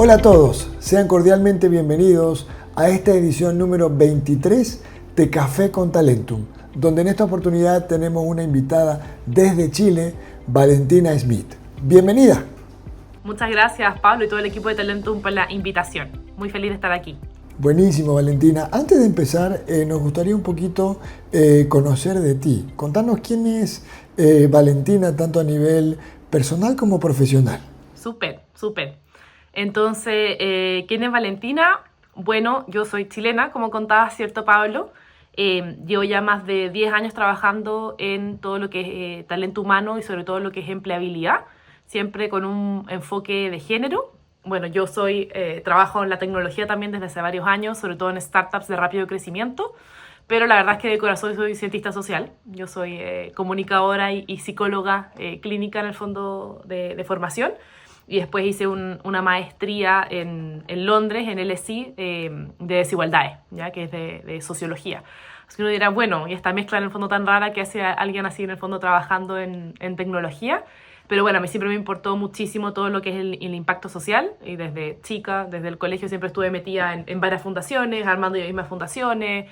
Hola a todos, sean cordialmente bienvenidos a esta edición número 23 de Café con Talentum, donde en esta oportunidad tenemos una invitada desde Chile, Valentina Smith. Bienvenida. Muchas gracias, Pablo, y todo el equipo de Talentum por la invitación. Muy feliz de estar aquí. Buenísimo, Valentina. Antes de empezar, nos gustaría un poquito conocer de ti. Contanos quién es Valentina, tanto a nivel personal como profesional. Súper. Entonces, ¿quién es Valentina? Bueno, yo soy chilena, como contaba, ¿cierto, Pablo? Llevo ya más de 10 años trabajando en todo lo que es talento humano y sobre todo lo que es empleabilidad, siempre con un enfoque de género. Bueno, yo trabajo en la tecnología también desde hace varios años, sobre todo en startups de rápido crecimiento, pero la verdad es que de corazón soy cientista social. Yo soy comunicadora y psicóloga clínica en el fondo de formación, y después hice una maestría en Londres, en LSE, de desigualdades, ¿ya? Que es de sociología. Así que uno dirá, bueno, y esta mezcla en el fondo tan rara que hace alguien así en el fondo trabajando en tecnología. Pero bueno, a mí siempre me importó muchísimo todo lo que es el impacto social, y desde chica, desde el colegio siempre estuve metida en varias fundaciones, armando yo mismas fundaciones,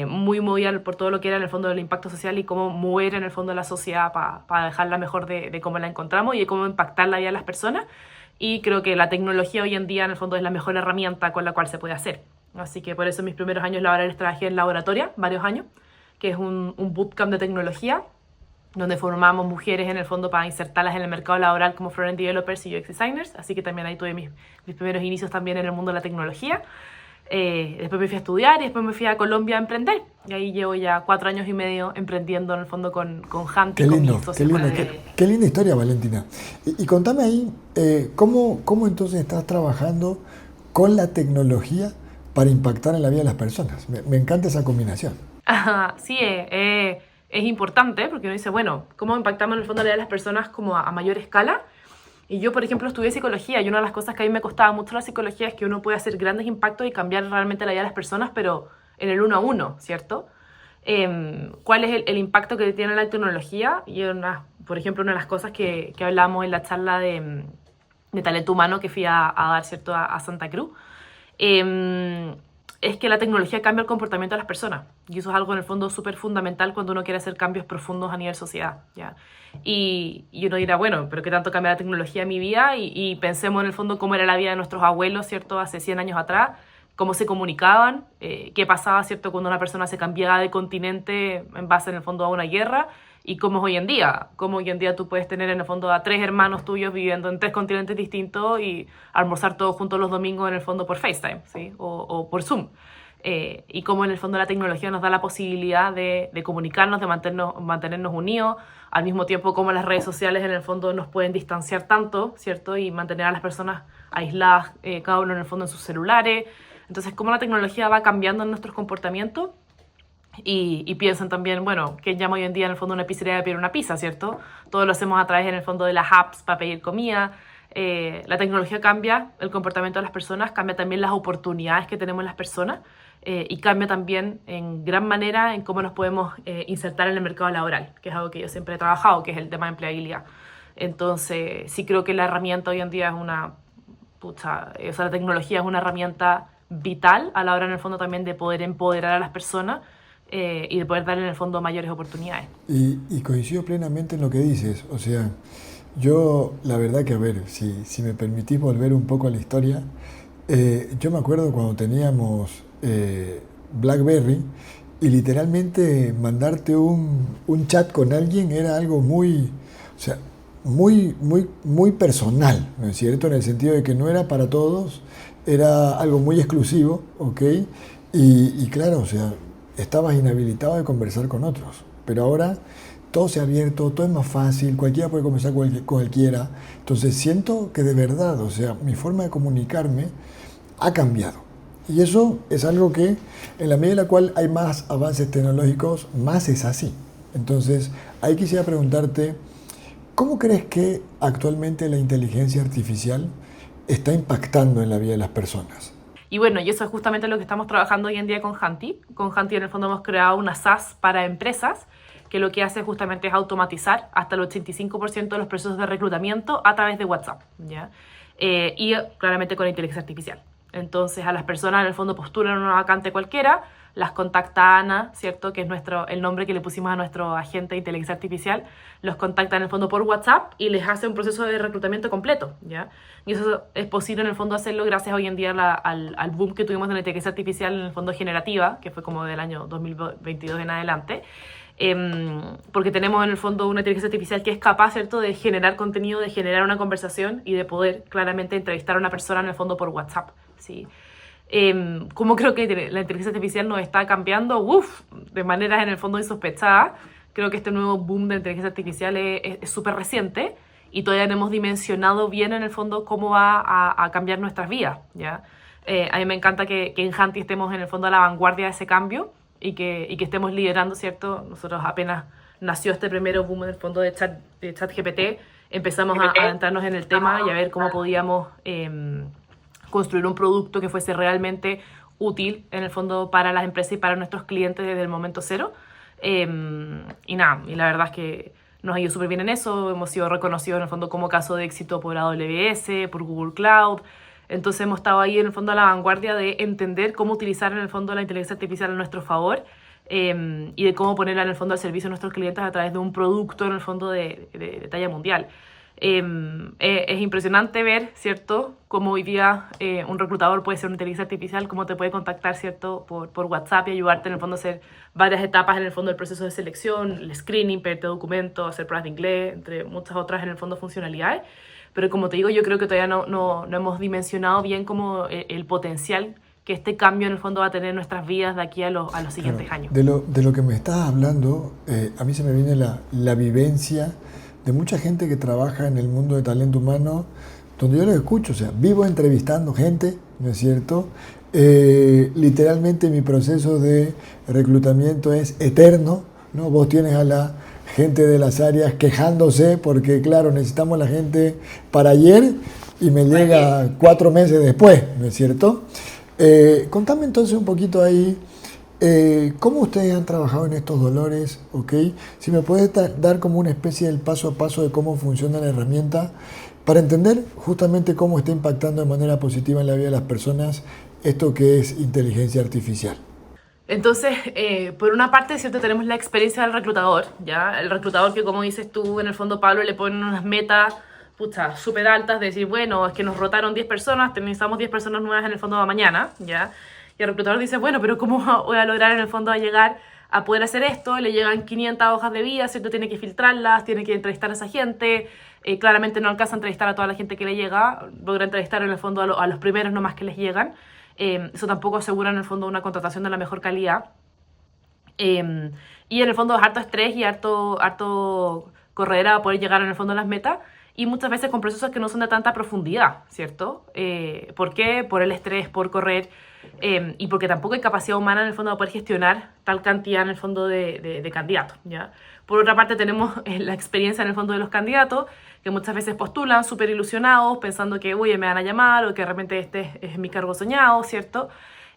muy movida por todo lo que era en el fondo del impacto social y cómo mover en el fondo la sociedad para dejarla mejor de cómo la encontramos y de cómo impactar la vida de las personas. Y creo que la tecnología hoy en día en el fondo es la mejor herramienta con la cual se puede hacer. Así que por eso en mis primeros años laborales trabajé en Laboratoria, varios años, que es un bootcamp de tecnología, donde formamos mujeres en el fondo para insertarlas en el mercado laboral como front-end developers y UX designers. Así que también ahí tuve mis primeros inicios también en el mundo de la tecnología. Después me fui a estudiar y después me fui a Colombia a emprender. Y ahí llevo ya 4 años y medio emprendiendo en el fondo con Hanti. Qué lindo, qué linda historia, Valentina. Y contame ahí, ¿cómo entonces estás trabajando con la tecnología para impactar en la vida de las personas? Me encanta esa combinación. Sí, es importante porque uno dice, bueno, ¿cómo impactamos en el fondo la vida de las personas como a mayor escala? Y yo, por ejemplo, estudié psicología, y una de las cosas que a mí me costaba mucho la psicología es que uno puede hacer grandes impactos y cambiar realmente la vida de las personas, pero en el 1 a 1, ¿cierto? ¿Cuál es el impacto que tiene la tecnología? Y por ejemplo, una de las cosas que hablamos en la charla de talento humano que fui a dar, ¿cierto?, a Santa Cruz, es que la tecnología cambia el comportamiento de las personas. Y eso es algo en el fondo súper fundamental cuando uno quiere hacer cambios profundos a nivel sociedad, ¿ya? Y uno dirá, bueno, pero ¿qué tanto cambia la tecnología en mi vida? Y pensemos en el fondo cómo era la vida de nuestros abuelos, ¿cierto?, hace 100 años atrás, cómo se comunicaban, qué pasaba, ¿cierto?, cuando una persona se cambiaba de continente en base, en el fondo, a una guerra, y cómo es hoy en día. Cómo hoy en día tú puedes tener, en el fondo, a 3 hermanos tuyos viviendo en 3 continentes distintos y almorzar todos juntos los domingos, en el fondo, por FaceTime, ¿sí? O por Zoom. Y cómo en el fondo la tecnología nos da la posibilidad de comunicarnos, de mantenernos unidos, al mismo tiempo como las redes sociales en el fondo nos pueden distanciar tanto, ¿cierto? Y mantener a las personas aisladas, cada uno en el fondo en sus celulares. Entonces, cómo la tecnología va cambiando en nuestros comportamientos. Y piensan también, bueno, que llama hoy en día en el fondo una pizzería de pedir una pizza, ¿cierto? Todo lo hacemos a través en el fondo de las apps para pedir comida. La tecnología cambia el comportamiento de las personas, cambia también las oportunidades que tenemos las personas, y cambia también en gran manera en cómo nos podemos insertar en el mercado laboral, que es algo que yo siempre he trabajado, que es el tema de empleabilidad. Entonces, sí creo que la herramienta hoy en día la tecnología es una herramienta vital a la hora en el fondo también de poder empoderar a las personas, y de poder dar en el fondo mayores oportunidades. Y coincido plenamente en lo que dices. O sea, yo la verdad que, a ver, si me permitís volver un poco a la historia, yo me acuerdo cuando teníamos BlackBerry, y literalmente mandarte un chat con alguien era algo muy, o sea, muy personal, ¿no es cierto? En el sentido de que no era para todos, era algo muy exclusivo, ¿ok? Y claro, o sea, estabas inhabilitado de conversar con otros. Pero ahora todo se ha abierto, todo es más fácil, cualquiera puede conversar con cualquiera. Entonces siento que de verdad, o sea, mi forma de comunicarme ha cambiado. Y eso es algo que, en la medida en la cual hay más avances tecnológicos, más es así. Entonces, ahí quisiera preguntarte, ¿cómo crees que actualmente la inteligencia artificial está impactando en la vida de las personas? Y bueno, y eso es justamente lo que estamos trabajando hoy en día con Hanti. Con Hanti, en el fondo, hemos creado una SaaS para empresas que lo que hace justamente es automatizar hasta el 85% de los procesos de reclutamiento a través de WhatsApp, ¿ya? Y claramente con inteligencia artificial. Entonces a las personas en el fondo postulan una vacante cualquiera, las contacta Ana, ¿cierto? Que es el nombre que le pusimos a nuestro agente de inteligencia artificial, los contacta en el fondo por WhatsApp y les hace un proceso de reclutamiento completo, ¿ya? Y eso es posible en el fondo hacerlo gracias hoy en día al boom que tuvimos de la inteligencia artificial en el fondo generativa, que fue como del año 2022 en adelante, porque tenemos en el fondo una inteligencia artificial que es capaz, ¿cierto?, de generar contenido, de generar una conversación y de poder claramente entrevistar a una persona en el fondo por WhatsApp, ¿sí? Cómo creo que la inteligencia artificial nos está cambiando, de maneras en el fondo insospechadas. Creo que este nuevo boom de inteligencia artificial es súper reciente y todavía no hemos dimensionado bien en el fondo cómo va a cambiar nuestras vidas, ¿ya? A mí me encanta que en Hanti estemos en el fondo a la vanguardia de ese cambio y que estemos liderando, ¿cierto? Nosotros apenas nació este primero boom en el fondo de ChatGPT, empezamos a adentrarnos en el tema y a ver cómo podíamos construir un producto que fuese realmente útil en el fondo para las empresas y para nuestros clientes desde el momento cero. Y la verdad es que nos ha ido súper bien en eso, hemos sido reconocidos en el fondo como caso de éxito por AWS, por Google Cloud, entonces hemos estado ahí en el fondo a la vanguardia de entender cómo utilizar en el fondo la inteligencia artificial a nuestro favor y de cómo ponerla en el fondo al servicio de nuestros clientes a través de un producto en el fondo de talla mundial. Es impresionante ver, ¿cierto?, cómo hoy día un reclutador puede ser una inteligencia artificial, cómo te puede contactar, ¿cierto?, por WhatsApp y ayudarte en el fondo a hacer varias etapas en el fondo del proceso de selección, el screening, pedirte documentos, hacer pruebas de inglés, entre muchas otras en el fondo funcionalidades. Pero como te digo, yo creo que todavía no hemos dimensionado bien como el potencial que este cambio en el fondo va a tener en nuestras vidas de aquí a los siguientes años. De lo que me estás hablando, a mí se me viene la vivencia de mucha gente que trabaja en el mundo de talento humano, donde yo lo escucho, o sea, vivo entrevistando gente, ¿no es cierto? Literalmente mi proceso de reclutamiento es eterno, ¿no? Vos tienes a la gente de las áreas quejándose porque, claro, necesitamos la gente para ayer y me llega 4 meses después, ¿no es cierto? Contame entonces un poquito ahí, ¿cómo ustedes han trabajado en estos dolores? ¿Okay? Si me puedes dar como una especie del paso a paso de cómo funciona la herramienta para entender justamente cómo está impactando de manera positiva en la vida de las personas esto que es inteligencia artificial. Entonces, por una parte, ¿cierto?, tenemos la experiencia del reclutador, ¿ya? El reclutador que, como dices tú, en el fondo, Pablo, le ponen unas metas súper altas de decir, bueno, es que nos rotaron 10 personas, necesitamos 10 personas nuevas en el fondo de mañana, ¿ya? Y el reclutador dice, bueno, pero ¿cómo voy a lograr en el fondo a llegar a poder hacer esto? Le llegan 500 hojas de vida, ¿cierto? Tiene que filtrarlas, tiene que entrevistar a esa gente, claramente no alcanza a entrevistar a toda la gente que le llega, logra entrevistar en el fondo a los primeros nomás que les llegan. Eso tampoco asegura en el fondo una contratación de la mejor calidad. Y en el fondo es harto estrés y harto corredera para poder llegar en el fondo a las metas. Y muchas veces con procesos que no son de tanta profundidad, ¿cierto? ¿Por qué? Por el estrés, por correr, y porque tampoco hay capacidad humana en el fondo de poder gestionar tal cantidad en el fondo de candidatos, ¿ya? Por otra parte tenemos la experiencia en el fondo de los candidatos, que muchas veces postulan súper ilusionados, pensando que, oye, me van a llamar, o que de repente este es mi cargo soñado, ¿cierto?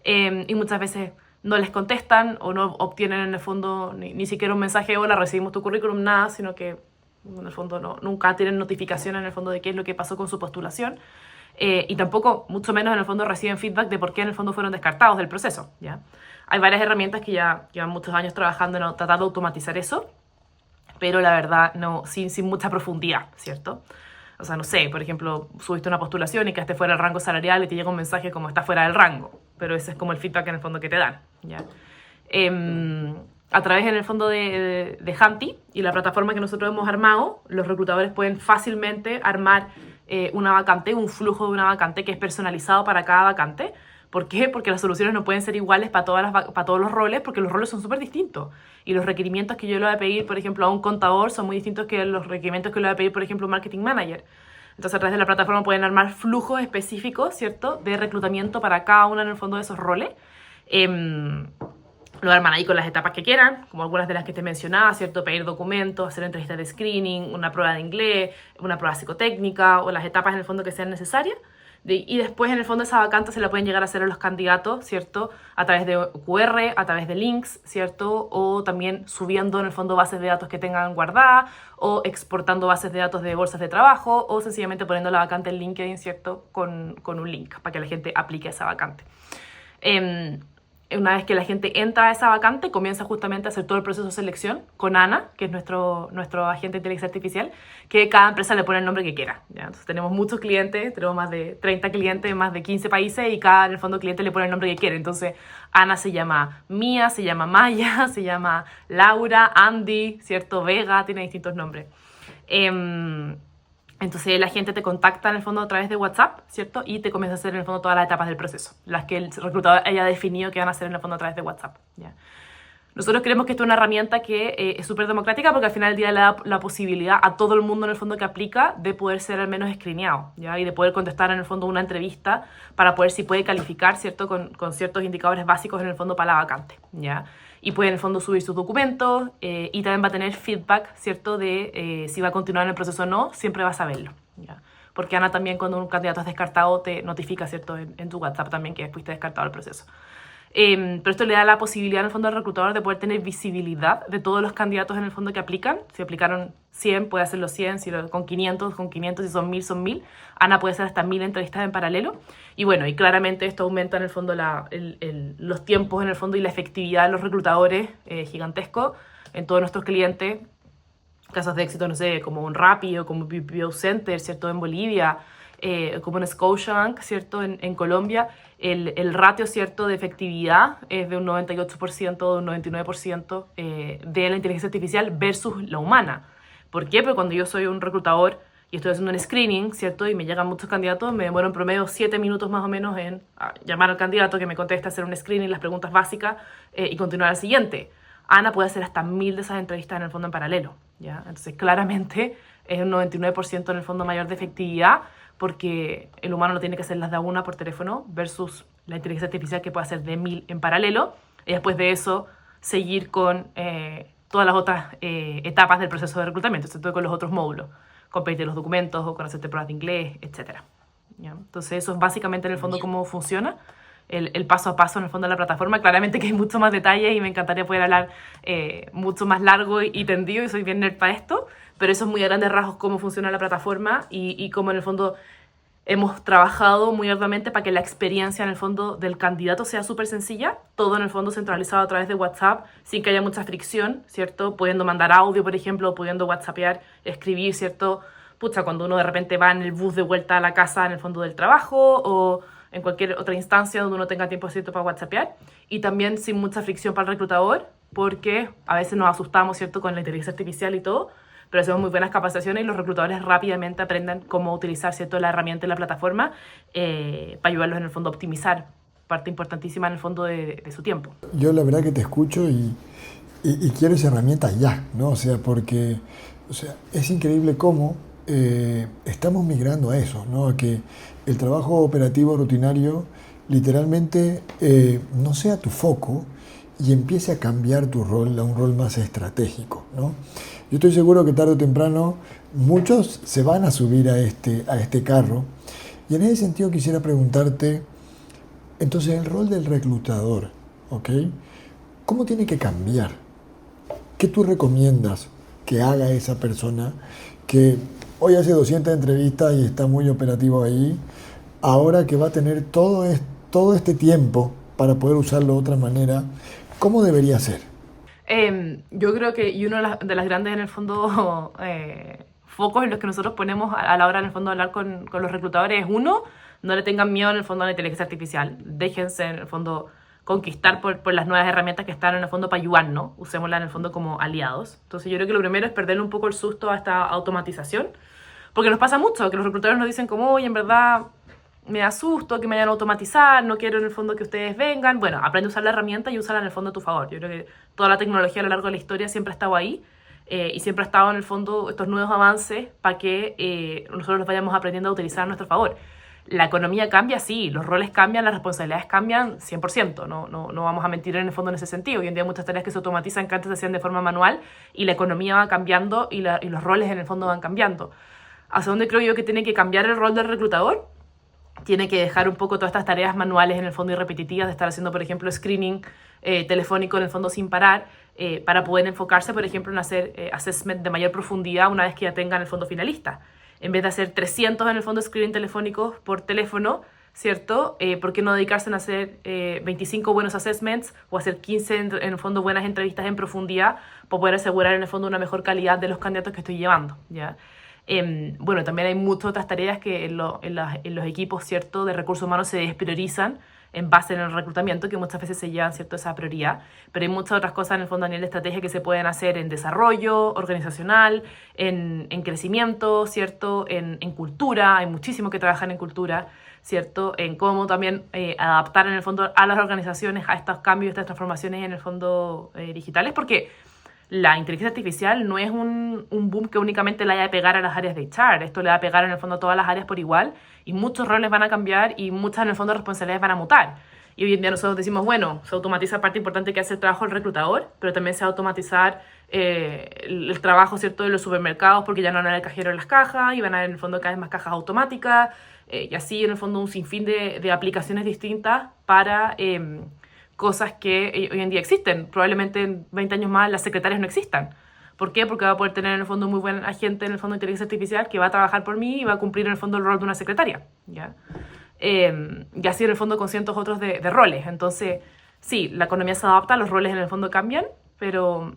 Y muchas veces no les contestan, o no obtienen en el fondo ni siquiera un mensaje, hola, recibimos tu currículum, nada, sino que en el fondo nunca tienen notificación en el fondo de qué es lo que pasó con su postulación, y tampoco, mucho menos en el fondo, reciben feedback de por qué en el fondo fueron descartados del proceso, ¿ya? Hay varias herramientas que ya llevan muchos años trabajando en tratar de automatizar eso, pero la verdad sin mucha profundidad, ¿cierto? O sea, no sé, por ejemplo, subiste una postulación y quedaste fuera del rango salarial y te llega un mensaje como está fuera del rango, pero ese es como el feedback en el fondo que te dan, ¿ya? A través en el fondo de Hanti y la plataforma que nosotros hemos armado, los reclutadores pueden fácilmente armar una vacante, un flujo de una vacante que es personalizado para cada vacante. ¿Por qué? Porque las soluciones no pueden ser iguales para todos los roles, porque los roles son súper distintos. Y los requerimientos que yo le voy a pedir, por ejemplo, a un contador son muy distintos que los requerimientos que le voy a pedir, por ejemplo, a un marketing manager. Entonces, a través de la plataforma pueden armar flujos específicos, ¿cierto?, de reclutamiento para cada uno en el fondo de esos roles. Lo arman ahí con las etapas que quieran, como algunas de las que te mencionaba, ¿cierto? Pedir documentos, hacer entrevistas de screening, una prueba de inglés, una prueba psicotécnica o las etapas en el fondo que sean necesarias. Y después, en el fondo, esa vacante se la pueden llegar a hacer a los candidatos, ¿cierto? A través de QR, a través de links, ¿cierto? O también subiendo, en el fondo, bases de datos que tengan guardadas, o exportando bases de datos de bolsas de trabajo, o sencillamente poniendo la vacante en LinkedIn, ¿cierto? Con un link para que la gente aplique a esa vacante. Una vez que la gente entra a esa vacante, comienza justamente a hacer todo el proceso de selección con Ana, que es nuestro agente de inteligencia artificial, que cada empresa le pone el nombre que quiera, ¿ya? Entonces tenemos muchos clientes, tenemos más de 30 clientes en más de 15 países y cada, en el fondo, cliente le pone el nombre que quiere. Entonces Ana se llama Mía, se llama Maya, se llama Laura, Andy, ¿cierto? Vega, tiene distintos nombres. Entonces la gente te contacta en el fondo a través de WhatsApp, ¿cierto? Y te comienza a hacer en el fondo todas las etapas del proceso, las que el reclutador haya definido que van a hacer en el fondo a través de WhatsApp, ¿ya? Nosotros creemos que esto es una herramienta que es súper democrática porque al final del día le da la posibilidad a todo el mundo en el fondo que aplica de poder ser al menos screeneado, ¿ya? Y de poder contestar en el fondo una entrevista para poder si puede calificar, ¿cierto? Con ciertos indicadores básicos en el fondo para la vacante, ¿ya? Y puede en el fondo subir sus documentos y también va a tener feedback, ¿cierto? De si va a continuar en el proceso o no, siempre va a saberlo, ¿ya? Porque Ana también, cuando un candidato es descartado, te notifica, ¿cierto? En tu WhatsApp también que fuiste descartado del proceso. Pero esto le da la posibilidad en el fondo al reclutador de poder tener visibilidad de todos los candidatos en el fondo que aplican. Si aplicaron 100, puede hacerlo 100, si con 500, si son 1000, son 1000. Ana puede hacer hasta 1000 entrevistas en paralelo. Y bueno, y claramente esto aumenta en el fondo los tiempos en el fondo y la efectividad de los reclutadores, gigantesco en todos nuestros clientes. Casos de éxito, no sé, como un Rappi o como BPO Center, ¿cierto? En Bolivia, como en Scotiabank, ¿cierto? En Colombia, el ratio, ¿cierto?, de efectividad es de un 98%, de un 99% de la inteligencia artificial versus la humana. ¿Por qué? Porque cuando yo soy un reclutador y estoy haciendo un screening, ¿cierto?, y me llegan muchos candidatos, me demoro en promedio 7 minutos más o menos en llamar al candidato que me conteste, hacer un screening, las preguntas básicas y continuar al siguiente. Ana puede hacer hasta 1000 de esas entrevistas en el fondo en paralelo, ¿ya? Entonces, claramente es un 99% en el fondo mayor de efectividad, porque el humano no tiene que hacer las de a una por teléfono versus la inteligencia artificial que puede hacer de 1000 en paralelo, y después de eso seguir con todas las otras etapas del proceso de reclutamiento, sobre todo con los otros módulos, con pedirte los documentos o con hacerte pruebas de inglés, etc. ¿Ya? Entonces eso es básicamente en el fondo cómo funciona el paso a paso en el fondo de la plataforma. Claramente que hay mucho más detalles y me encantaría poder hablar mucho más largo y tendido, y soy bien nerd para esto, pero eso es muy a grandes rasgos cómo funciona la plataforma y cómo en el fondo hemos trabajado muy arduamente para que la experiencia en el fondo del candidato sea súper sencilla, todo en el fondo centralizado a través de WhatsApp, sin que haya mucha fricción, ¿cierto? Pudiendo mandar audio, por ejemplo, pudiendo WhatsAppear, escribir, ¿cierto? Pucha, cuando uno de repente va en el bus de vuelta a la casa en el fondo del trabajo o en cualquier otra instancia donde uno tenga tiempo, ¿cierto?, para WhatsAppear, y también sin mucha fricción para el reclutador, porque a veces nos asustamos, ¿cierto?, con la inteligencia artificial y todo, pero hacemos muy buenas capacitaciones y los reclutadores rápidamente aprenden cómo utilizar, ¿cierto?, la herramienta y la plataforma para ayudarlos en el fondo a optimizar, parte importantísima en el fondo de su tiempo. Yo la verdad que te escucho y quiero esa herramienta ya, ¿no? O sea, porque es increíble cómo estamos migrando a eso, ¿no? A que el trabajo operativo rutinario literalmente no sea tu foco y empiece a cambiar tu rol a un rol más estratégico, ¿no? Yo estoy seguro que tarde o temprano muchos se van a subir a este carro, y en ese sentido quisiera preguntarte, entonces, el rol del reclutador, ¿ok? ¿Cómo tiene que cambiar? ¿Qué tú recomiendas que haga esa persona que hoy hace 200 entrevistas y está muy operativo ahí, ahora que va a tener todo este tiempo para poder usarlo de otra manera? ¿Cómo debería ser? Yo creo que y uno de las grandes, en el fondo, focos en los que nosotros ponemos a la hora, en el fondo, de hablar con los reclutadores es, uno, no le tengan miedo, en el fondo, a la inteligencia artificial. Déjense, en el fondo, conquistar por las nuevas herramientas que están, en el fondo, para ayudarnos. Usémosla, en el fondo, como aliados. Entonces yo creo que lo primero es perderle un poco el susto a esta automatización, porque nos pasa mucho que los reclutadores nos dicen como, oye, en verdad me da susto que me vayan a automatizar, no quiero en el fondo que ustedes vengan. Bueno, aprende a usar la herramienta y úsala en el fondo a tu favor. Yo creo que toda la tecnología a lo largo de la historia siempre ha estado ahí y siempre ha estado en el fondo estos nuevos avances para que nosotros los vayamos aprendiendo a utilizar a nuestro favor. La economía cambia, sí, los roles cambian, las responsabilidades cambian 100%, no vamos a mentir en el fondo en ese sentido. Hoy en día hay muchas tareas que se automatizan que antes se hacían de forma manual y la economía va cambiando y los roles en el fondo van cambiando. ¿Hacia dónde creo yo que tiene que cambiar el rol del reclutador? tiene que dejar un poco todas estas tareas manuales en el fondo y repetitivas de estar haciendo, por ejemplo, screening telefónico en el fondo sin parar, para poder enfocarse, por ejemplo, en hacer assessment de mayor profundidad una vez que ya tengan el fondo finalista. En vez de hacer 300 en el fondo screening telefónicos por teléfono, ¿cierto? ¿Por qué no dedicarse a hacer 25 buenos assessments o hacer 15 en el fondo buenas entrevistas en profundidad para poder asegurar en el fondo una mejor calidad de los candidatos que estoy llevando, ¿ya? Bueno, también hay muchas otras tareas que en los equipos, ¿cierto?, de recursos humanos se despriorizan en base en el reclutamiento, que muchas veces se llevan, ¿cierto?, esa prioridad, pero hay muchas otras cosas en el fondo a nivel de estrategia que se pueden hacer en desarrollo organizacional, en crecimiento, ¿cierto?, en cultura, hay muchísimo que trabajar en cultura, ¿cierto?, en cómo también adaptar en el fondo a las organizaciones a estos cambios, estas transformaciones en el fondo digitales, porque la inteligencia artificial no es un boom que únicamente le haya de pegar a las áreas de HR, esto le va a pegar en el fondo a todas las áreas por igual y muchos roles van a cambiar y muchas en el fondo responsabilidades van a mutar. Y hoy en día nosotros decimos, bueno, se automatiza parte importante que hace el trabajo del reclutador, pero también se va a automatizar el trabajo, ¿cierto?, de los supermercados, porque ya no van a haber cajero en las cajas y van a haber en el fondo cada vez más cajas automáticas, y así en el fondo un sinfín de aplicaciones distintas para cosas que hoy en día existen. Probablemente en 20 años más las secretarias no existan. ¿Por qué? Porque va a poder tener en el fondo muy buen agente en el fondo de inteligencia artificial que va a trabajar por mí y va a cumplir en el fondo el rol de una secretaria, ¿ya? Y así en el fondo con cientos otros de roles. Entonces, sí, la economía se adapta, los roles en el fondo cambian, pero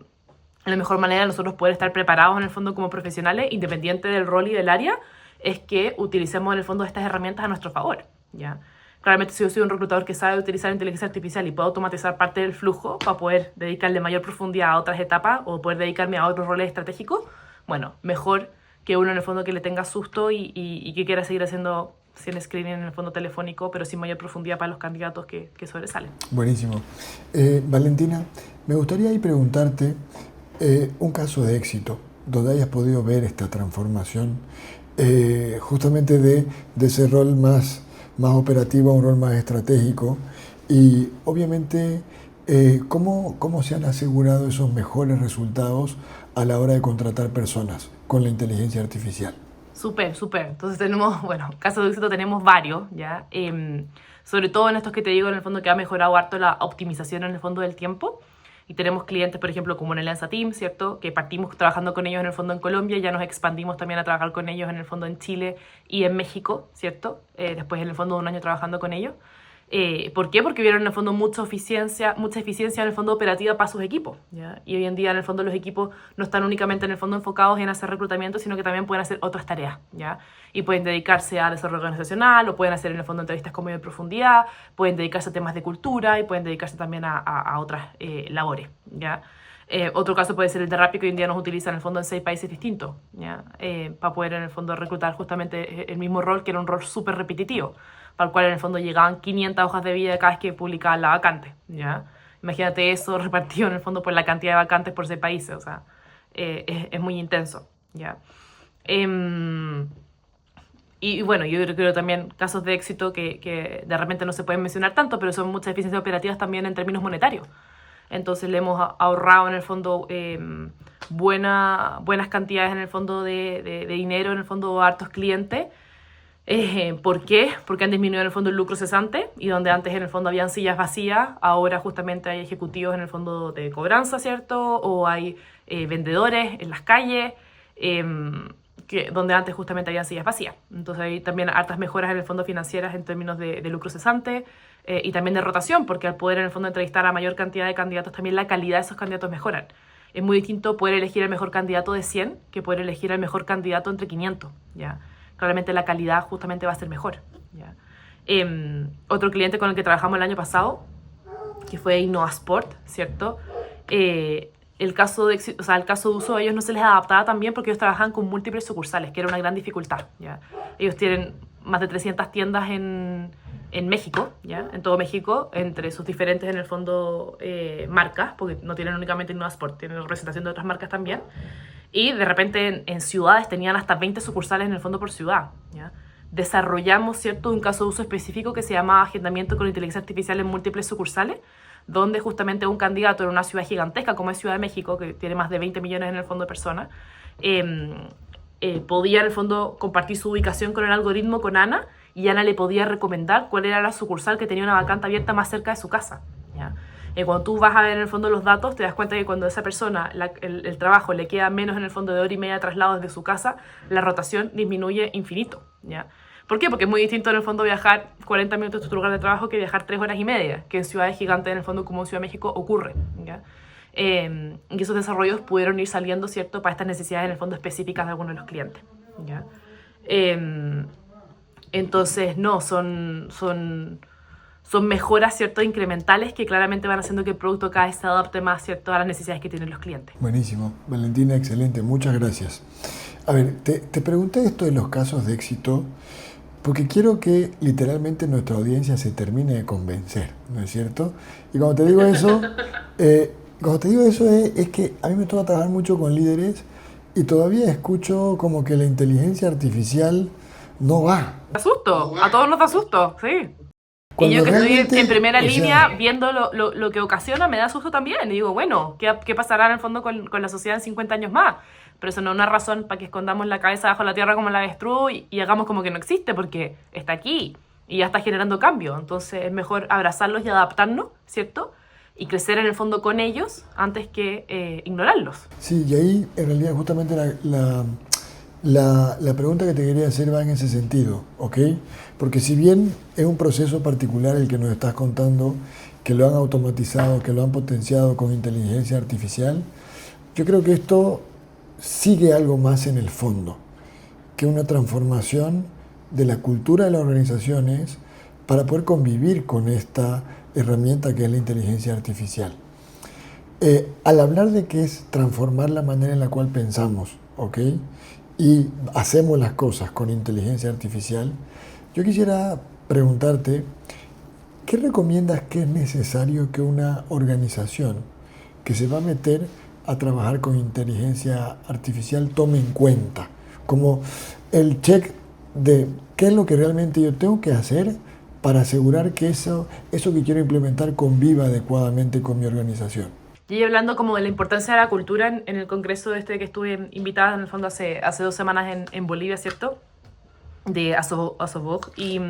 la mejor manera de nosotros poder estar preparados en el fondo como profesionales, independiente del rol y del área, es que utilicemos en el fondo estas herramientas a nuestro favor, ¿ya? Claramente, si yo soy un reclutador que sabe utilizar inteligencia artificial y puedo automatizar parte del flujo para poder dedicarle mayor profundidad a otras etapas o poder dedicarme a otros roles estratégicos, bueno, mejor que uno en el fondo que le tenga susto y que quiera seguir haciendo sin screening en el fondo telefónico, pero sin mayor profundidad para los candidatos que sobresalen. Buenísimo. Valentina, me gustaría ahí preguntarte un caso de éxito donde hayas podido ver esta transformación justamente de ese rol más operativo a un rol más estratégico y obviamente ¿cómo se han asegurado esos mejores resultados a la hora de contratar personas con la inteligencia artificial? Súper, súper. Entonces tenemos, bueno, casos de éxito tenemos varios, ¿ya? Sobre todo en estos que te digo, en el fondo que ha mejorado harto la optimización en el fondo del tiempo. Y tenemos clientes, por ejemplo, como en Alianza Team, ¿cierto?, que partimos trabajando con ellos en el fondo en Colombia, ya nos expandimos también a trabajar con ellos en el fondo en Chile y en México, ¿cierto? Después en el fondo de un año trabajando con ellos. ¿Por qué? Porque vieron en el fondo mucha eficiencia en el fondo operativa para sus equipos, ¿ya? Y hoy en día en el fondo los equipos no están únicamente en el fondo enfocados en hacer reclutamiento, sino que también pueden hacer otras tareas, ¿ya? Y pueden dedicarse a desarrollo organizacional o pueden hacer en el fondo entrevistas con mayor profundidad, pueden dedicarse a temas de cultura y pueden dedicarse también a otras labores, ¿ya? Otro caso puede ser el de Rappi, que hoy en día nos utiliza en el fondo en 6 países distintos, ¿ya? Para poder en el fondo reclutar justamente el mismo rol, que era un rol súper repetitivo, para el cual en el fondo llegaban 500 hojas de vida cada vez que publicaban la vacante, ¿ya? Imagínate eso repartido en el fondo por la cantidad de vacantes por 6 países, o sea, es muy intenso, ¿ya? Y bueno, yo creo también casos de éxito que de repente no se pueden mencionar tanto, pero son muchas eficiencias operativas también en términos monetarios. Entonces le hemos ahorrado en el fondo buenas cantidades en el fondo de dinero, en el fondo a hartos clientes. ¿Por qué? Porque han disminuido en el fondo el lucro cesante, y donde antes en el fondo habían sillas vacías, ahora justamente hay ejecutivos en el fondo de cobranza, ¿cierto? O hay vendedores en las calles, donde antes justamente habían sillas vacías. Entonces hay también hartas mejoras en el fondo financieras en términos de lucro cesante y también de rotación, porque al poder en el fondo entrevistar a mayor cantidad de candidatos, también la calidad de esos candidatos mejoran. Es muy distinto poder elegir el mejor candidato de 100 que poder elegir el mejor candidato entre 500, ¿ya? Claramente la calidad justamente va a ser mejor, ¿ya? Otro cliente con el que trabajamos el año pasado, que fue Innovasport, ¿cierto? El caso de uso a ellos no se les adaptaba tan bien porque ellos trabajaban con múltiples sucursales, que era una gran dificultad, ¿ya? Ellos tienen más de 300 tiendas en México, ¿ya? En todo México, entre sus diferentes, en el fondo, marcas, porque no tienen únicamente Innovasport, tienen representación de otras marcas también. Y de repente en ciudades tenían hasta 20 sucursales en el fondo por ciudad, ¿ya? Desarrollamos, ¿cierto?, un caso de uso específico que se llama agendamiento con inteligencia artificial en múltiples sucursales, donde justamente un candidato en una ciudad gigantesca como es Ciudad de México, que tiene más de 20 millones en el fondo de personas, podía en el fondo compartir su ubicación con el algoritmo, con Ana, y Ana le podía recomendar cuál era la sucursal que tenía una vacante abierta más cerca de su casa, ¿ya? Cuando tú vas a ver en el fondo los datos, te das cuenta que cuando a esa persona el trabajo le queda menos en el fondo de hora y media de traslado desde su casa, la rotación disminuye infinito, ¿ya? ¿Por qué? Porque es muy distinto en el fondo viajar 40 minutos de tu lugar de trabajo que viajar 3 horas y media, que en ciudades gigantes en el fondo como Ciudad de México ocurre, ¿ya? Y esos desarrollos pudieron ir saliendo, ¿cierto?, para estas necesidades en el fondo específicas de algunos de los clientes, ¿ya? Entonces, no, son mejoras, ¿cierto?, incrementales que claramente van haciendo que el producto cada vez se adapte más, ¿cierto?, a las necesidades que tienen los clientes. Buenísimo. Valentina, excelente. Muchas gracias. A ver, te pregunté esto de los casos de éxito porque quiero que literalmente nuestra audiencia se termine de convencer, ¿no es cierto? Y cuando te digo eso, es que a mí me toca trabajar mucho con líderes y todavía escucho como que la inteligencia artificial no va. Te asusto, a todos nos da susto, sí. Cuando y yo que estoy realmente, en primera o sea, línea viendo lo que ocasiona, me da susto también. Y digo, bueno, ¿qué pasará en el fondo con la sociedad en 50 años más? Pero eso no es una razón para que escondamos la cabeza bajo la tierra como la avestruz y hagamos como que no existe, porque está aquí y ya está generando cambio. Entonces es mejor abrazarlos y adaptarnos, ¿cierto? Y crecer en el fondo con ellos antes que ignorarlos. Sí, y ahí en realidad justamente la pregunta que te quería hacer va en ese sentido, ¿ok? Porque si bien es un proceso particular el que nos estás contando, que lo han automatizado, que lo han potenciado con inteligencia artificial, yo creo que esto sigue algo más en el fondo, que una transformación de la cultura de las organizaciones para poder convivir con esta herramienta que es la inteligencia artificial. Al hablar de que es transformar la manera en la cual pensamos, ¿ok?, y hacemos las cosas con inteligencia artificial, yo quisiera preguntarte, ¿qué recomiendas que es necesario que una organización que se va a meter a trabajar con inteligencia artificial tome en cuenta? Como el check de qué es lo que realmente yo tengo que hacer para asegurar que eso que quiero implementar conviva adecuadamente con mi organización. Y hablando como de la importancia de la cultura en el congreso que estuve invitada en el fondo hace 2 semanas en Bolivia, ¿cierto? De ASOBOC y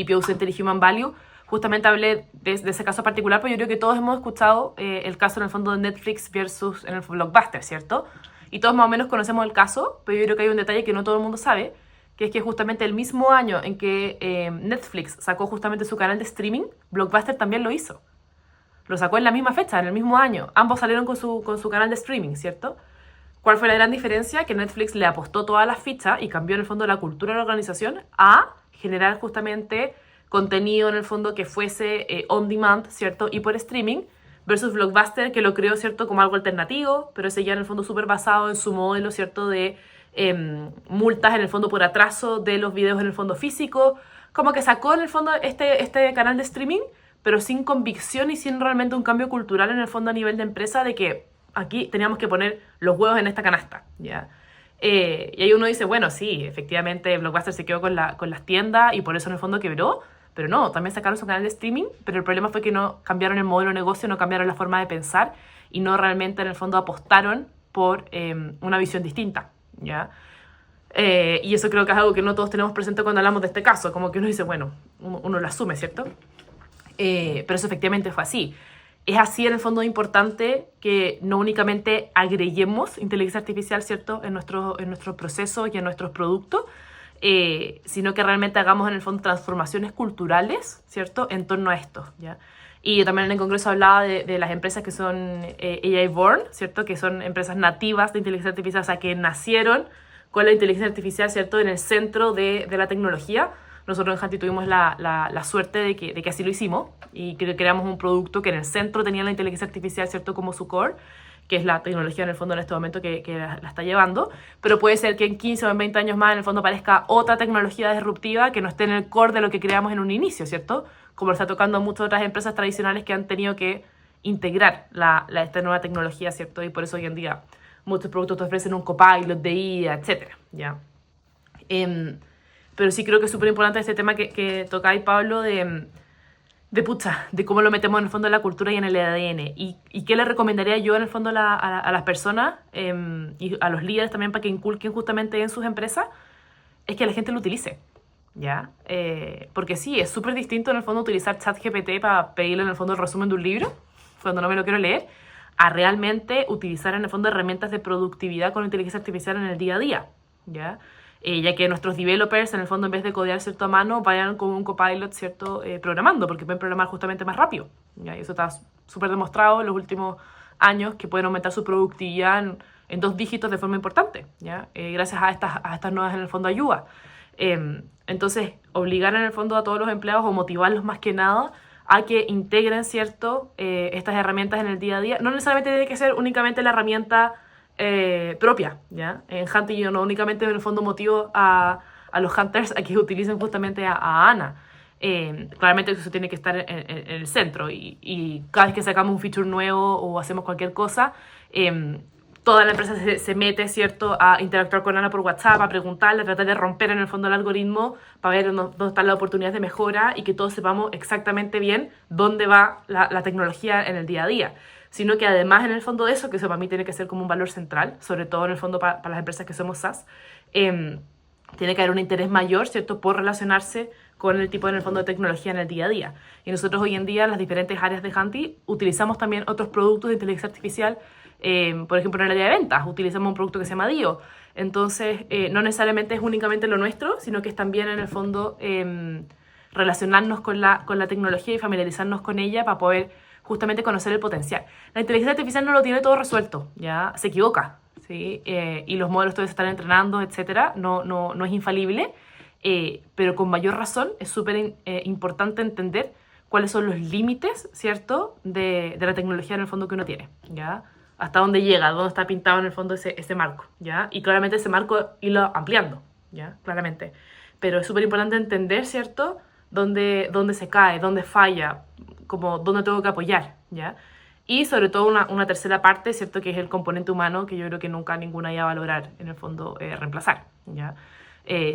BPO Center y Human Value, justamente hablé de ese caso particular, pero yo creo que todos hemos escuchado el caso en el fondo de Netflix versus en el Blockbuster, ¿cierto? Y todos más o menos conocemos el caso, pero yo creo que hay un detalle que no todo el mundo sabe, que es que justamente el mismo año en que Netflix sacó justamente su canal de streaming, Blockbuster también lo hizo. Lo sacó en la misma fecha, en el mismo año. Ambos salieron con su canal de streaming, ¿cierto? ¿Cuál fue la gran diferencia? Que Netflix le apostó todas las fichas y cambió en el fondo la cultura de la organización a generar justamente contenido en el fondo que fuese on demand, ¿cierto? Y por streaming, versus Blockbuster, que lo creó, ¿cierto?, como algo alternativo, pero ese ya en el fondo súper basado en su modelo, ¿cierto?, de multas en el fondo por atraso de los videos en el fondo físico. Como que sacó en el fondo este canal de streaming, pero sin convicción y sin realmente un cambio cultural en el fondo a nivel de empresa de que aquí teníamos que poner los huevos en esta canasta, ¿ya? Y ahí uno dice, bueno, sí, efectivamente Blockbuster se quedó con las tiendas y por eso en el fondo quebró, pero no, también sacaron su canal de streaming, pero el problema fue que no cambiaron el modelo de negocio, no cambiaron la forma de pensar y no realmente en el fondo apostaron por una visión distinta, ¿ya? Y eso creo que es algo que no todos tenemos presente cuando hablamos de este caso, como que uno dice, bueno, uno lo asume, ¿cierto? Pero eso efectivamente fue así. Es así en el fondo importante que no únicamente agreguemos inteligencia artificial, ¿cierto?, en nuestros procesos y en nuestros productos, sino que realmente hagamos en el fondo transformaciones culturales, ¿cierto?, en torno a esto, ¿ya? Y también en el congreso hablaba de las empresas que son AI born, ¿cierto?, que son empresas nativas de inteligencia artificial, o sea, que nacieron con la inteligencia artificial, ¿cierto?, en el centro de la tecnología. Nosotros en Hanti tuvimos la suerte de que así lo hicimos y que creamos un producto que en el centro tenía la inteligencia artificial, ¿cierto?, como su core, que es la tecnología en el fondo en este momento que la está llevando, pero puede ser que en 15 o en 20 años más en el fondo aparezca otra tecnología disruptiva que no esté en el core de lo que creamos en un inicio, ¿cierto? Como lo está tocando a muchas otras empresas tradicionales que han tenido que integrar esta nueva tecnología, ¿cierto? Y por eso hoy en día muchos productos te ofrecen un copilot de IA, etcétera, ¿ya? Pero sí creo que es súper importante este tema que tocáis, Pablo, de cómo lo metemos en el fondo de la cultura y en el ADN. Y qué le recomendaría yo en el fondo a las personas y a los líderes también para que inculquen justamente en sus empresas, es que la gente lo utilice. ¿ya? Porque sí, es súper distinto en el fondo utilizar ChatGPT para pedirle en el fondo el resumen de un libro, cuando no me lo quiero leer, a realmente utilizar en el fondo herramientas de productividad con inteligencia artificial en el día a día, ¿ya? Ya que nuestros developers, en el fondo, en vez de codear, ¿cierto?, a mano, vayan con un copilot, ¿cierto?, programando, porque pueden programar justamente más rápido, ¿ya? Y eso está súper demostrado en los últimos años, que pueden aumentar su productividad en 2 dígitos de forma importante, ¿ya? Gracias a estas nuevas, en el fondo, ayudas. Entonces, obligar en el fondo a todos los empleados o motivarlos más que nada a que integren, ¿cierto?, estas herramientas en el día a día. No necesariamente tiene que ser únicamente la herramienta propia, ¿ya? En Hunter yo no únicamente en el fondo motivo a los hunters a que utilicen justamente a Ana. Claramente eso tiene que estar en el centro y cada vez que sacamos un feature nuevo o hacemos cualquier cosa, toda la empresa se mete, ¿cierto?, a interactuar con Ana por WhatsApp, a preguntarle, a tratar de romper en el fondo el algoritmo para ver dónde están las oportunidades de mejora y que todos sepamos exactamente bien dónde va la tecnología en el día a día. Sino que además en el fondo de eso, que eso para mí tiene que ser como un valor central, sobre todo en el fondo para las empresas que somos SaaS, tiene que haber un interés mayor, ¿cierto?, por relacionarse con el tipo, en el fondo, de tecnología en el día a día. Y nosotros hoy en día en las diferentes áreas de Hunty utilizamos también otros productos de inteligencia artificial, por ejemplo en el área de ventas utilizamos un producto que se llama Dio. Entonces no necesariamente es únicamente lo nuestro, sino que es también en el fondo relacionarnos con la tecnología y familiarizarnos con ella para poder justamente conocer el potencial. La inteligencia artificial no lo tiene todo resuelto, ya se equivoca, ¿sí? Y los modelos todavía se están entrenando, etcétera. No es infalible, pero con mayor razón es súper importante entender cuáles son los límites, ¿cierto?, de la tecnología en el fondo que uno tiene, ¿ya? Hasta dónde llega, dónde está pintado en el fondo ese marco, ¿ya? Y claramente ese marco irlo ampliando, ¿ya? Claramente. Pero es súper importante entender, ¿cierto?, dónde se cae, dónde falla, como dónde tengo que apoyar, ¿ya? Y sobre todo una tercera parte, ¿cierto?, que es el componente humano, que yo creo que nunca ninguna iba a valorar, en el fondo, reemplazar, ¿ya?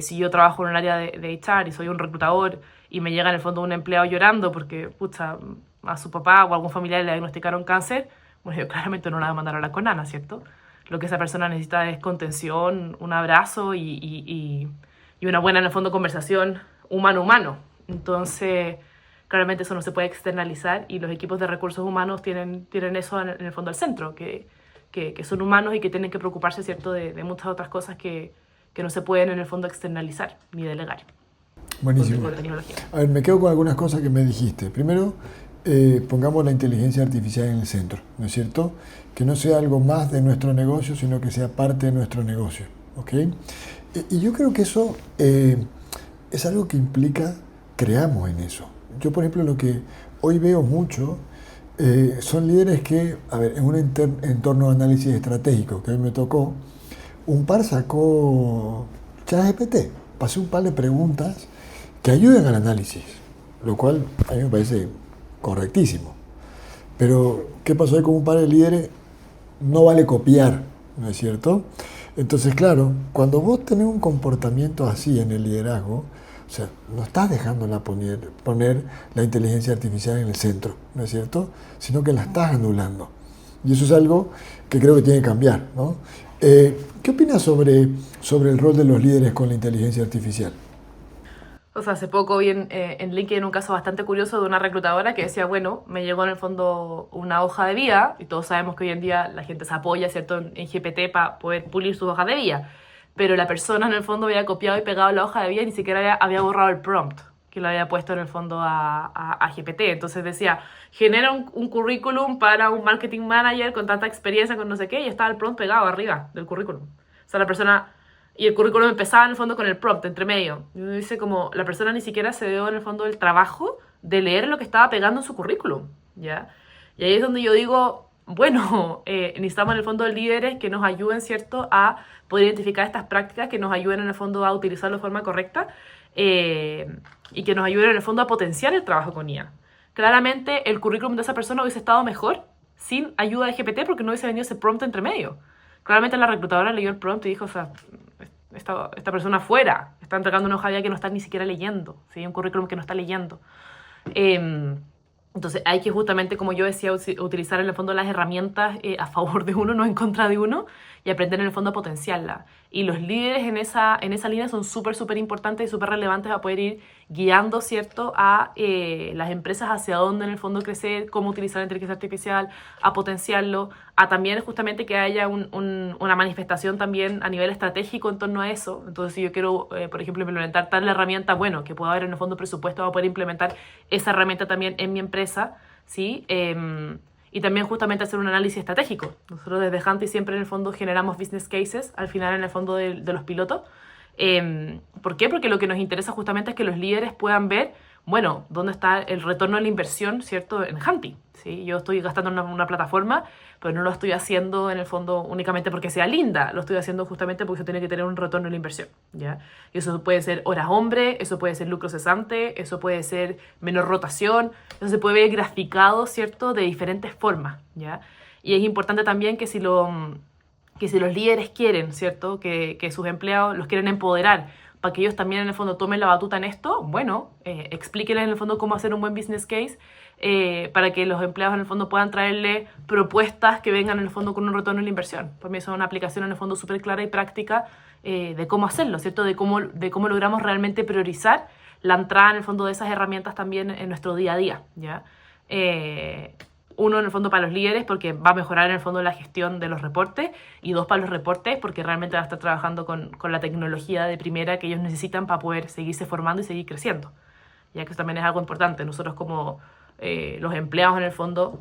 Si yo trabajo en un área de HR y soy un reclutador y me llega en el fondo un empleado llorando porque, pucha, a su papá o a algún familiar le diagnosticaron cáncer, bueno, yo claramente no la voy a mandar a hablar con Ana, ¿cierto? Lo que esa persona necesita es contención, un abrazo y una buena, en el fondo, conversación humano-humano. Entonces, claramente eso no se puede externalizar y los equipos de recursos humanos tienen eso en el fondo al centro, que son humanos y que tienen que preocuparse, ¿cierto?, de muchas otras cosas que no se pueden en el fondo externalizar ni delegar. Buenísimo. A ver, me quedo con algunas cosas que me dijiste. Primero, pongamos la inteligencia artificial en el centro, ¿no es cierto? Que no sea algo más de nuestro negocio, sino que sea parte de nuestro negocio, ¿ok? Y yo creo que eso es algo que implica creamos en eso. Yo, por ejemplo, lo que hoy veo mucho son líderes que, a ver, en un entorno de análisis estratégico que hoy me tocó, un par sacó ChatGPT, pasé un par de preguntas que ayudan al análisis, lo cual a mí me parece correctísimo. Pero, ¿qué pasó ahí con un par de líderes? No vale copiar, ¿no es cierto? Entonces, claro, cuando vos tenés un comportamiento así en el liderazgo, o sea, no estás dejándola poner la inteligencia artificial en el centro, ¿no es cierto? Sino que la estás anulando. Y eso es algo que creo que tiene que cambiar, ¿no? ¿Qué opinas sobre el rol de los líderes con la inteligencia artificial? O sea, hace poco vi en LinkedIn un caso bastante curioso de una reclutadora que decía, bueno, me llegó en el fondo una hoja de vida, y todos sabemos que hoy en día la gente se apoya, ¿cierto?, en GPT para poder pulir sus hojas de vida, pero la persona en el fondo había copiado y pegado la hoja de vida y ni siquiera había borrado el prompt que le había puesto en el fondo a GPT. Entonces decía, genera un currículum para un marketing manager con tanta experiencia, con no sé qué, y estaba el prompt pegado arriba del currículum. O sea, la persona... Y el currículum empezaba en el fondo con el prompt entre medio. Y uno dice como, la persona ni siquiera se dio en el fondo el trabajo de leer lo que estaba pegando en su currículum, ¿ya? Y ahí es donde yo digo, bueno, necesitamos en el fondo líderes que nos ayuden, ¿cierto?, a poder identificar estas prácticas, que nos ayuden en el fondo a utilizarlo de forma correcta y que nos ayuden en el fondo a potenciar el trabajo con IA. Claramente el currículum de esa persona hubiese estado mejor sin ayuda de GPT porque no hubiese venido ese prompt entre medio. Claramente la reclutadora leyó el prompt y dijo, o sea, esta persona fuera, está entregando una hoja de vida que no está ni siquiera leyendo, ¿sí? Un currículum que no está leyendo. Entonces hay que justamente, como yo decía, utilizar en el fondo las herramientas a favor de uno, no en contra de uno, y aprender en el fondo a potenciarla. Y los líderes en esa línea son súper importantes y súper relevantes a poder ir guiando, ¿cierto?, a las empresas hacia dónde en el fondo crecer, cómo utilizar la inteligencia artificial, a potenciarlo, a también justamente que haya una manifestación también a nivel estratégico en torno a eso. Entonces, si yo quiero, por ejemplo, implementar tal herramienta, bueno, que pueda haber en el fondo presupuesto, va a poder implementar esa herramienta también en mi empresa, ¿sí? Y también justamente hacer un análisis estratégico. Nosotros desde Hunty siempre en el fondo generamos business cases al final en el fondo de los pilotos. ¿Por qué? Porque lo que nos interesa justamente es que los líderes puedan ver, bueno, dónde está el retorno de la inversión, ¿cierto? En Hunty, ¿sí? Yo estoy gastando en una plataforma, pero no lo estoy haciendo en el fondo únicamente porque sea linda, lo estoy haciendo justamente porque eso tiene que tener un retorno de la inversión, ¿ya? Y eso puede ser horas hombre, eso puede ser lucro cesante, eso puede ser menor rotación, eso se puede ver graficado, ¿cierto? De diferentes formas, ¿ya? Y es importante también que si los líderes quieren, ¿cierto? Que sus empleados los quieren empoderar para que ellos también en el fondo tomen la batuta en esto, bueno, explíquenles en el fondo cómo hacer un buen business case para que los empleados en el fondo puedan traerle propuestas que vengan en el fondo con un retorno en la inversión. Para mí eso es una aplicación en el fondo súper clara y práctica de cómo hacerlo, ¿cierto? De cómo logramos realmente priorizar la entrada en el fondo de esas herramientas también en nuestro día a día, ¿ya? Uno, en el fondo, para los líderes, porque va a mejorar en el fondo la gestión de los reportes, y dos, para los reportes, porque realmente va a estar trabajando con la tecnología de primera que ellos necesitan para poder seguirse formando y seguir creciendo. Ya que eso también es algo importante. Nosotros como los empleados, en el fondo,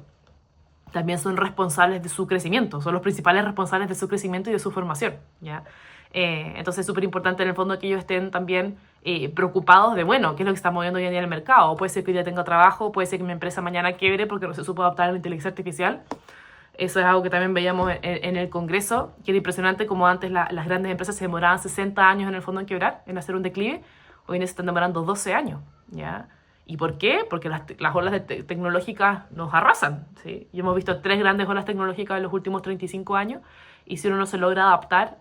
también son responsables de su crecimiento, son los principales responsables de su crecimiento y de su formación, ¿ya? Entonces es súper importante en el fondo que ellos estén también preocupados de, bueno, qué es lo que está moviendo hoy en día en el mercado. Puede ser que hoy día tenga trabajo, puede ser que mi empresa mañana quiebre porque no se supo adaptar a la inteligencia artificial. Eso es algo que también veíamos en el Congreso, que era impresionante como antes las grandes empresas se demoraban 60 años en el fondo en quebrar, en hacer un declive. Hoy en día se están demorando 12 años, ¿ya? ¿Y por qué? Porque las olas tecnológicas nos arrasan, ¿sí? Y hemos visto 3 grandes olas tecnológicas en los últimos 35 años, y si uno no se logra adaptar,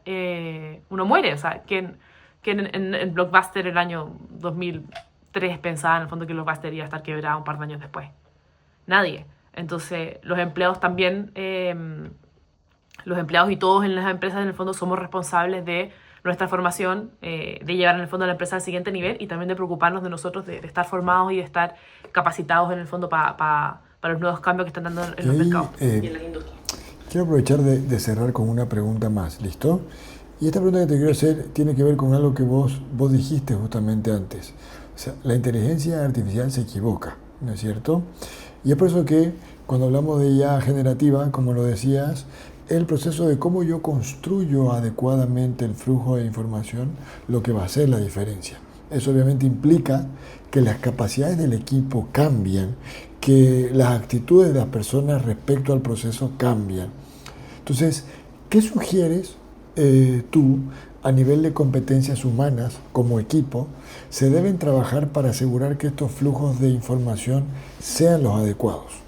uno muere. O sea, que en Blockbuster el año 2003 pensaba en el fondo que Blockbuster iba a estar quebrado un par de años después. Nadie. Entonces, los empleados también, los empleados y todos en las empresas en el fondo somos responsables de nuestra formación, de llevar en el fondo a la empresa al siguiente nivel, y también de preocuparnos de nosotros, de estar formados y de estar capacitados en el fondo para los nuevos cambios que están dando en los mercados y en las industrias. Quiero aprovechar de cerrar con una pregunta más, ¿listo? Y esta pregunta que te quiero hacer tiene que ver con algo que vos dijiste justamente antes. O sea, la inteligencia artificial se equivoca, ¿no es cierto? Y es por eso que cuando hablamos de IA generativa, como lo decías, el proceso de cómo yo construyo adecuadamente el flujo de información, lo que va a hacer la diferencia. Eso obviamente implica que las capacidades del equipo cambian, que las actitudes de las personas respecto al proceso cambian. Entonces, ¿qué sugieres tú a nivel de competencias humanas como equipo se deben trabajar para asegurar que estos flujos de información sean los adecuados?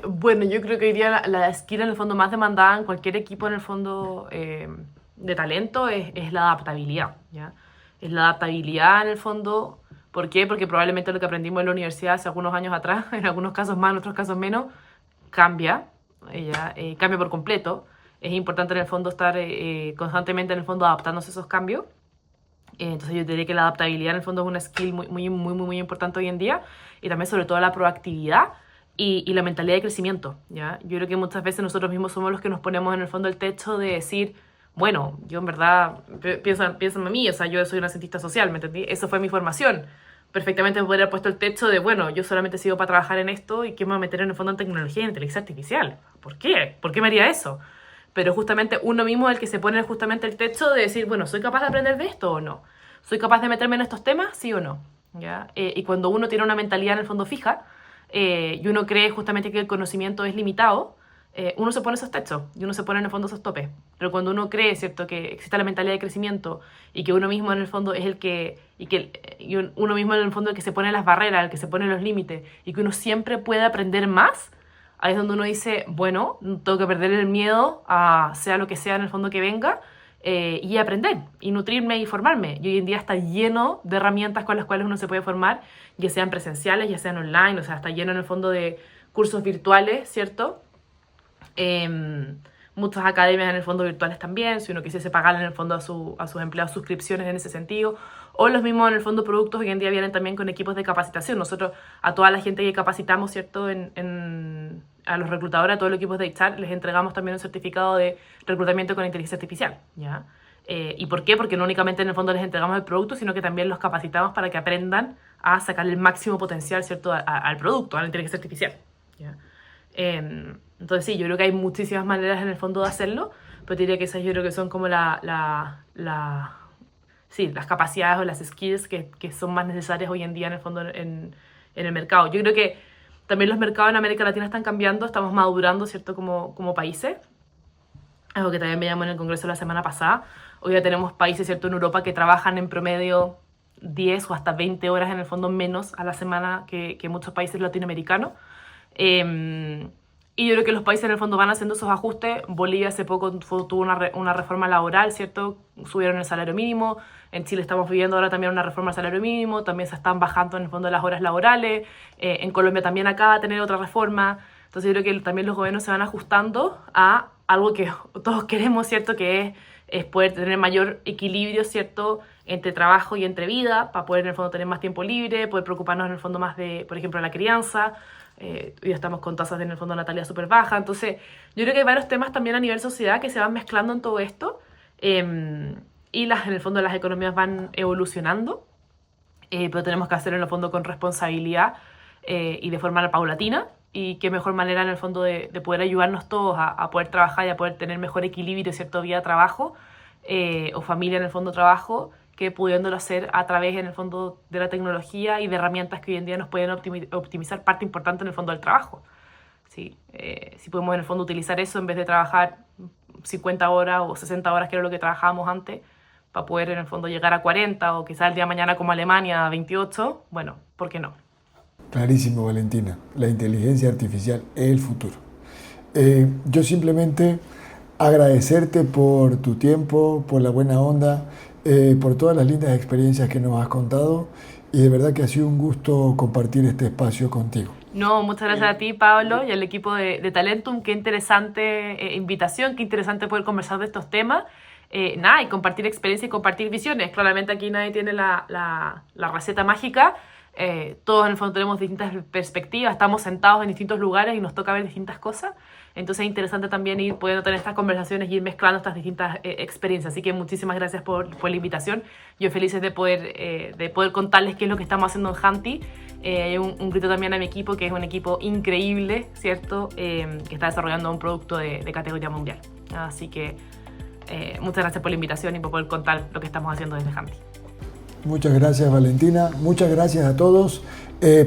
Bueno, yo creo que hoy día la skill en el fondo más demandada en cualquier equipo en el fondo de talento es la adaptabilidad, ¿ya? Es la adaptabilidad en el fondo. ¿Por qué? Porque probablemente lo que aprendimos en la universidad hace algunos años atrás, en algunos casos más, en otros casos menos, cambia, cambia por completo. Es importante en el fondo estar constantemente en el fondo adaptándose a esos cambios. Entonces yo diría que la adaptabilidad en el fondo es una skill muy importante hoy en día, y también sobre todo la proactividad y la mentalidad de crecimiento, ¿ya? Yo creo que muchas veces nosotros mismos somos los que nos ponemos en el fondo el techo de decir, bueno, yo en verdad, piensan en mí, o sea, yo soy una cientista social, ¿me entendí? Eso fue mi formación. Perfectamente me podría haber puesto el techo de, bueno, yo solamente sigo para trabajar en esto y que me voy a meter en el fondo en tecnología y en inteligencia artificial. ¿Por qué? ¿Por qué me haría eso? Pero justamente uno mismo es el que se pone justamente el techo de decir, bueno, ¿soy capaz de aprender de esto o no? ¿Soy capaz de meterme en estos temas? ¿Sí o no? ¿Ya? Y cuando uno tiene una mentalidad en el fondo fija, y uno cree justamente que el conocimiento es limitado, uno se pone esos techos y uno se pone en el fondo esos topes. Pero cuando uno cree, ¿cierto?, que existe la mentalidad de crecimiento y que uno mismo en el fondo es el que, uno mismo en el fondo es el que se pone las barreras, el que se pone los límites, y que uno siempre puede aprender más, ahí es donde uno dice, bueno, tengo que perder el miedo a sea lo que sea en el fondo que venga, y aprender, y nutrirme y formarme. Y hoy en día está lleno de herramientas con las cuales uno se puede formar, ya sean presenciales, ya sean online, o sea, está lleno en el fondo de cursos virtuales, ¿cierto? muchas academias en el fondo virtuales también, si uno quisiese pagar en el fondo a sus empleados suscripciones en ese sentido, o los mismos en el fondo productos hoy en día vienen también con equipos de capacitación. Nosotros a toda la gente que capacitamos, ¿cierto? A los reclutadores, a todos los equipos de HR, les entregamos también un certificado de reclutamiento con inteligencia artificial, ¿ya? ¿Y por qué? Porque no únicamente en el fondo les entregamos el producto, sino que también los capacitamos para que aprendan a sacar el máximo potencial, ¿cierto? Al producto, a la inteligencia artificial, ¿ya? Entonces sí, yo creo que hay muchísimas maneras en el fondo de hacerlo, pero diría que esas yo creo que son como sí, las capacidades o las skills que son más necesarias hoy en día en el fondo en el mercado. Yo creo que también los mercados en América Latina están cambiando, estamos madurando, ¿cierto? Como países, algo que también veíamos en el Congreso la semana pasada. Hoy ya tenemos países, ¿cierto?, en Europa que trabajan en promedio 10 o hasta 20 horas en el fondo menos a la semana que muchos países latinoamericanos. Y yo creo que los países en el fondo van haciendo esos ajustes. Bolivia hace poco tuvo una reforma laboral, ¿cierto? Subieron el salario mínimo. En Chile estamos viviendo ahora también una reforma al salario mínimo. También se están bajando en el fondo las horas laborales. En Colombia también acaba de tener otra reforma. Entonces yo creo que también los gobiernos se van ajustando a algo que todos queremos, ¿cierto? Que es poder tener mayor equilibrio, ¿cierto?, entre trabajo y entre vida, para poder en el fondo tener más tiempo libre, poder preocuparnos en el fondo más de, por ejemplo, la crianza. Hoy estamos con tasas en el fondo de natalidad súper bajas. Entonces yo creo que hay varios temas también a nivel sociedad que se van mezclando en todo esto, y en el fondo las economías van evolucionando, pero tenemos que hacerlo en el fondo con responsabilidad y de forma paulatina. Y qué mejor manera en el fondo de poder ayudarnos todos a poder trabajar y a poder tener mejor equilibrio, ¿cierto?, vida-trabajo o familia en el fondo trabajo, que pudiéndolo hacer a través en el fondo de la tecnología y de herramientas que hoy en día nos pueden optimizar parte importante en el fondo del trabajo. ¿Sí? Si podemos en el fondo utilizar eso en vez de trabajar 50 horas o 60 horas, que era lo que trabajábamos antes, para poder en el fondo llegar a 40 o quizás el día de mañana como Alemania a 28, bueno, ¿por qué no? Clarísimo, Valentina. La inteligencia artificial es el futuro. Yo simplemente agradecerte por tu tiempo, por la buena onda, por todas las lindas experiencias que nos has contado, y de verdad que ha sido un gusto compartir este espacio contigo. No, muchas gracias a ti, Pablo, y al equipo de Talentum. Qué interesante invitación, qué interesante poder conversar de estos temas. Y compartir experiencia y compartir visiones. Claramente aquí nadie tiene la receta mágica. Todos en el fondo tenemos distintas perspectivas, estamos sentados en distintos lugares y nos toca ver distintas cosas. Entonces es interesante también ir pudiendo tener estas conversaciones y ir mezclando estas distintas experiencias. Así que muchísimas gracias por la invitación. Yo feliz de poder contarles qué es lo que estamos haciendo en Hanti. Hay un grito también a mi equipo, que es un equipo increíble, ¿cierto? Que está desarrollando un producto de categoría mundial. Así que muchas gracias por la invitación y por poder contar lo que estamos haciendo desde Hanti. Muchas gracias, Valentina. Muchas gracias a todos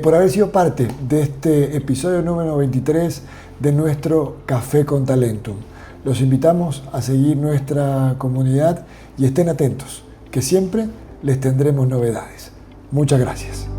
por haber sido parte de este episodio número 23 de nuestro Café con Talentum. Los invitamos a seguir nuestra comunidad y estén atentos, que siempre les tendremos novedades. Muchas gracias.